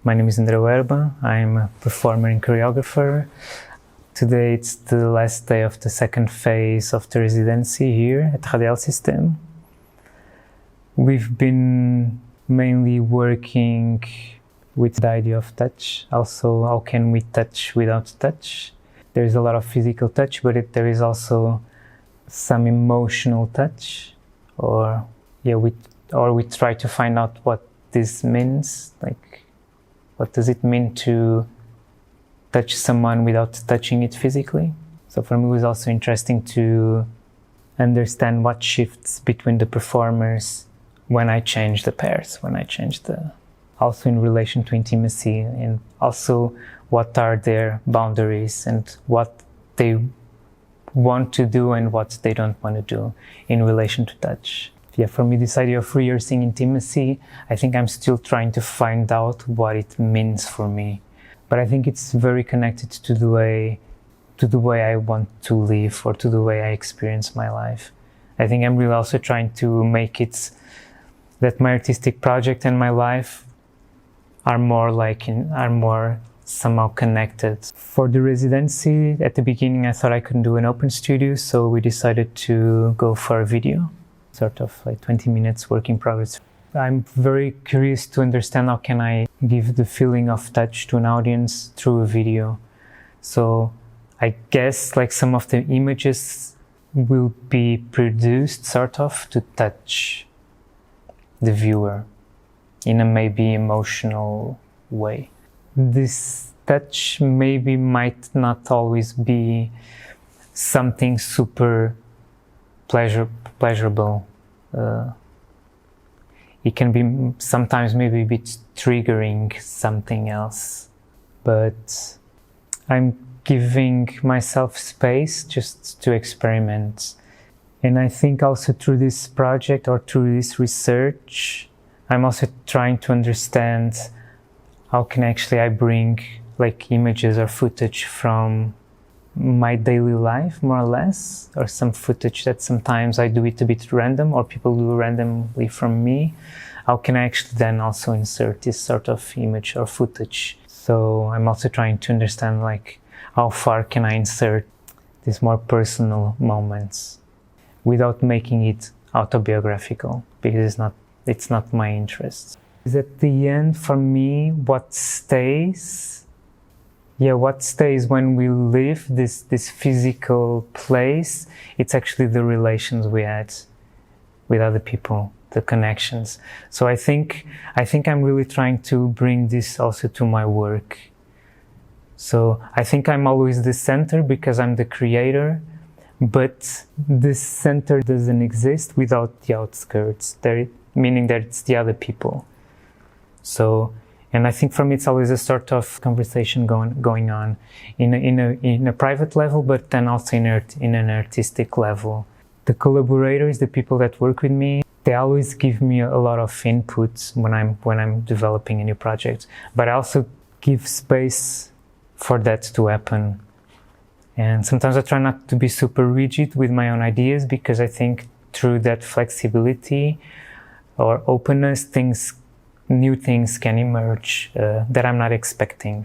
My name is André Uerba. I'm a performer and choreographer. Today it's the last day of the second phase of the residency here at Radialsystem. We've been mainly working with the idea of touch. Also, how can we touch without touch? There's a lot of physical touch, but there is also some emotional touch, or we try to find out what this means. Like, what does it mean to touch someone without touching it physically? So for me, it was also interesting to understand what shifts between the performers when I change the pairs, also in relation to intimacy, and also what are their boundaries and what they want to do and what they don't want to do in relation to touch. Yeah, for me, this idea of rehearsing intimacy, I think I'm still trying to find out what it means for me. But I think it's very connected to the way I want to live, or to the way I experience my life. I think I'm really also trying to make it that my artistic project and my life are more somehow connected. For the residency, at the beginning I thought I couldn't do an open studio, so we decided to go for a video, sort of like 20 minutes work in progress. I'm very curious to understand how can I give the feeling of touch to an audience through a video. So I guess like some of the images will be produced sort of to touch the viewer in a maybe emotional way. This touch maybe might not always be something super pleasurable. It can be sometimes maybe a bit triggering something else, but I'm giving myself space just to experiment. And I think also through this project or through this research, I'm also trying to understand how can actually I bring like images or footage from my daily life, more or less, or some footage that sometimes I do it a bit random, or people do randomly from me. How can I actually then also insert this sort of image or footage? So I'm also trying to understand like how far can I insert these more personal moments without making it autobiographical, because it's not my interest. Is at the end for me what stays when we leave this physical place, it's actually the relations we had with other people, the connections. So I think I'm really trying to bring this also to my work. So I think I'm always the center because I'm the creator, but this center doesn't exist without the outskirts, meaning that it's the other people. So, and I think for me it's always a sort of conversation going on in a private level, but then also in an artistic level. The collaborators, the people that work with me, they always give me a lot of inputs when I'm developing a new project. But I also give space for that to happen. And sometimes I try not to be super rigid with my own ideas, because I think through that flexibility or openness, new things can emerge that I'm not expecting.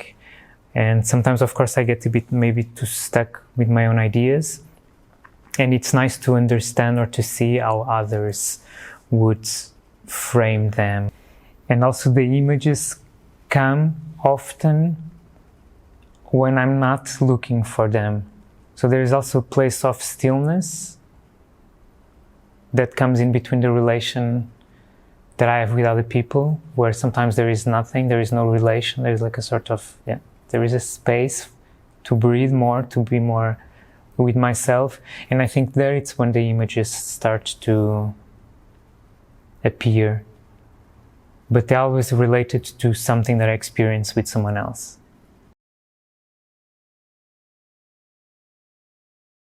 And sometimes, of course, I get a bit maybe too stuck with my own ideas. And it's nice to understand or to see how others would frame them. And also the images come often when I'm not looking for them. So there is also a place of stillness that comes in between the relation that I have with other people, where sometimes there is nothing, there is no relation, there is like a sort of, there is a space to breathe more, to be more with myself. And I think there it's when the images start to appear. But they're always related to something that I experience with someone else.